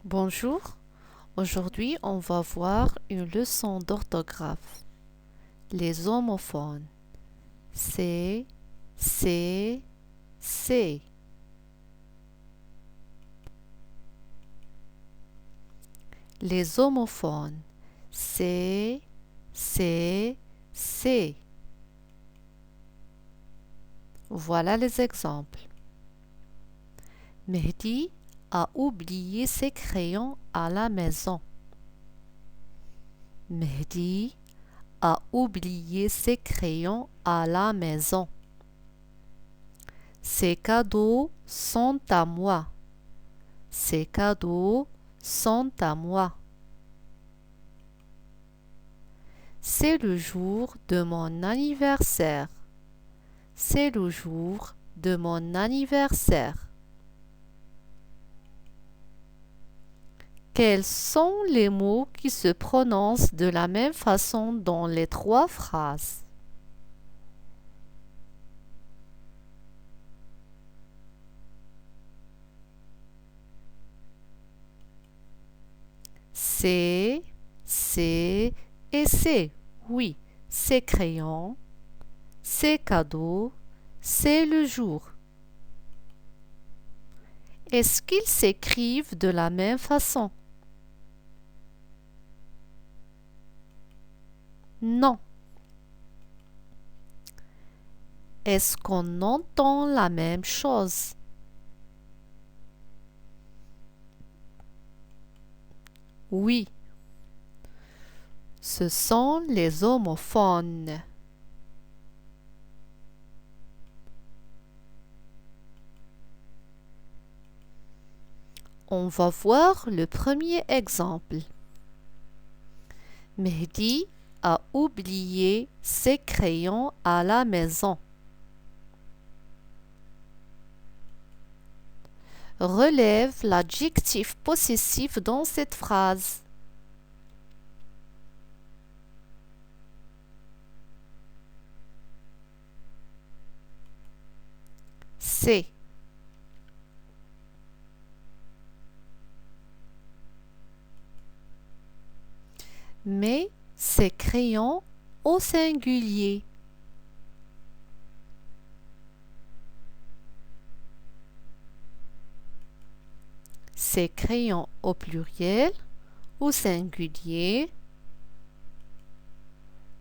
Bonjour, aujourd'hui on va voir une leçon d'orthographe. Les homophones. C, C, C. Les homophones. C, C, C. Voilà les exemples. Mehdi a oublié ses crayons à la maison. Mehdi a oublié ses crayons à la maison. Ces cadeaux sont à moi. Ces cadeaux sont à moi. C'est le jour de mon anniversaire. C'est le jour de mon anniversaire. Quels sont les mots qui se prononcent de la même façon dans les trois phrases? C'est et c'est. Oui, c'est crayon, c'est cadeau, c'est le jour. Est-ce qu'ils s'écrivent de la même façon? Non. Est-ce qu'on entend la même chose? Oui. Ce sont les homophones. On va voir le premier exemple. Mehdi a oublié ses crayons à la maison. Relève l'adjectif possessif dans cette phrase. C'est. Mais ces crayons au singulier. Ces crayons au pluriel ou singulier.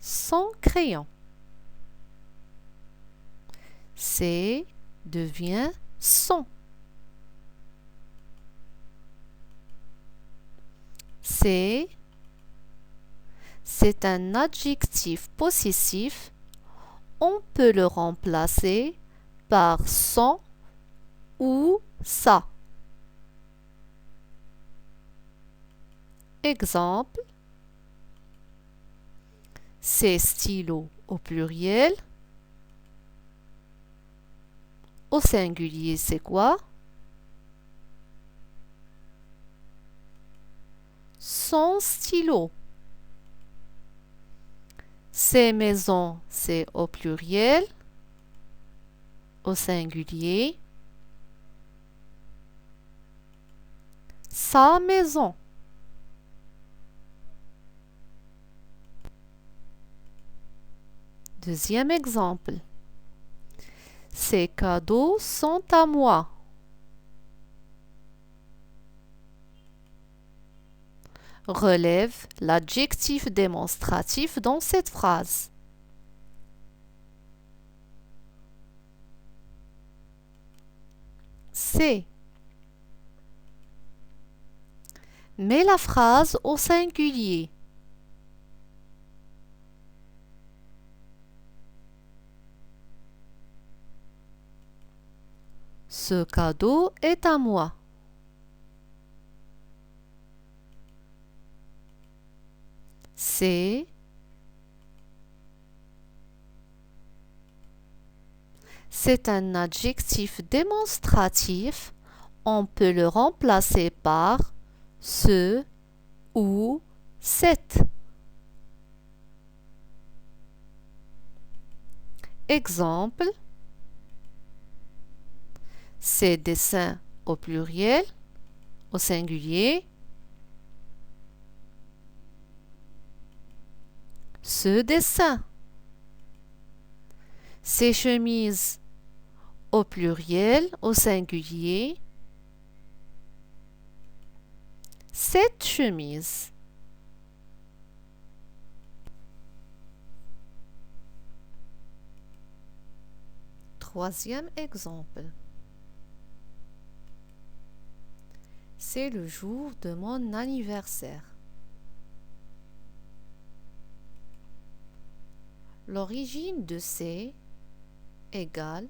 Son crayon. C'est devient son. C'est un adjectif possessif. On peut le remplacer par son ou sa. Exemple, ces stylos au pluriel. Au singulier, c'est quoi? Son stylo. Ces maisons, c'est au pluriel. Au singulier. Sa maison. Deuxième exemple. Ces cadeaux sont à moi. Relève l'adjectif démonstratif dans cette phrase. C'est. Mets la phrase au singulier. Ce cadeau est à moi. C'est un adjectif démonstratif. On peut le remplacer par ce ou cette. Exemple, ces dessins au pluriel, au singulier, ce dessin. Ces chemises au pluriel, au singulier. Cette chemise. Troisième exemple. C'est le jour de mon anniversaire. L'origine de c'est égale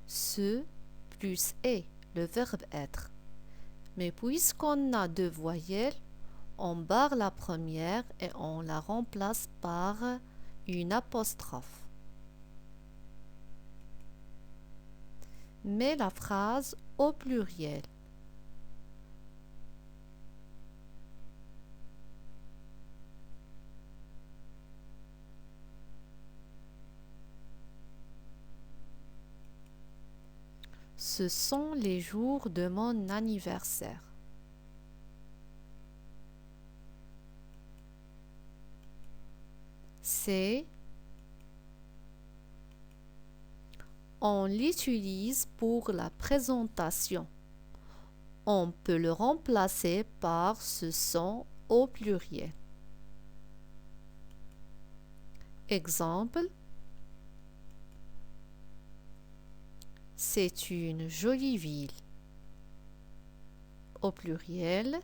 ce plus est, le verbe être. Mais puisqu'on a deux voyelles, on barre la première et on la remplace par une apostrophe. Mets la phrase au pluriel. Ce sont les jours de mon anniversaire. C'est, on l'utilise pour la présentation. On peut le remplacer par ce sont au pluriel. Exemple. C'est une jolie ville. Au pluriel.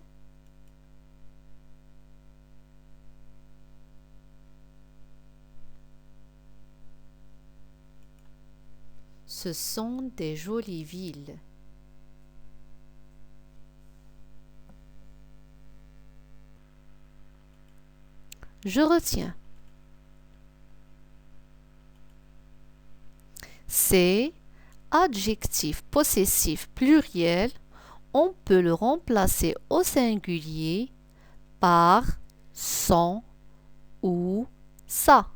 Ce sont des jolies villes. Je retiens. C'est adjectif possessif pluriel, on peut le remplacer au singulier par son ou ça.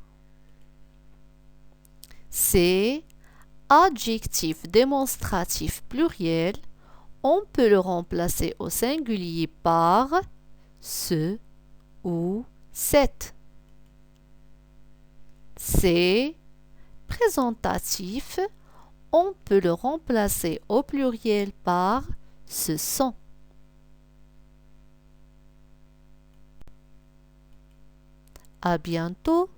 C'est adjectif démonstratif pluriel, on peut le remplacer au singulier par ce ou cette. C'est présentatif, on peut le remplacer au pluriel par ce sont. À bientôt.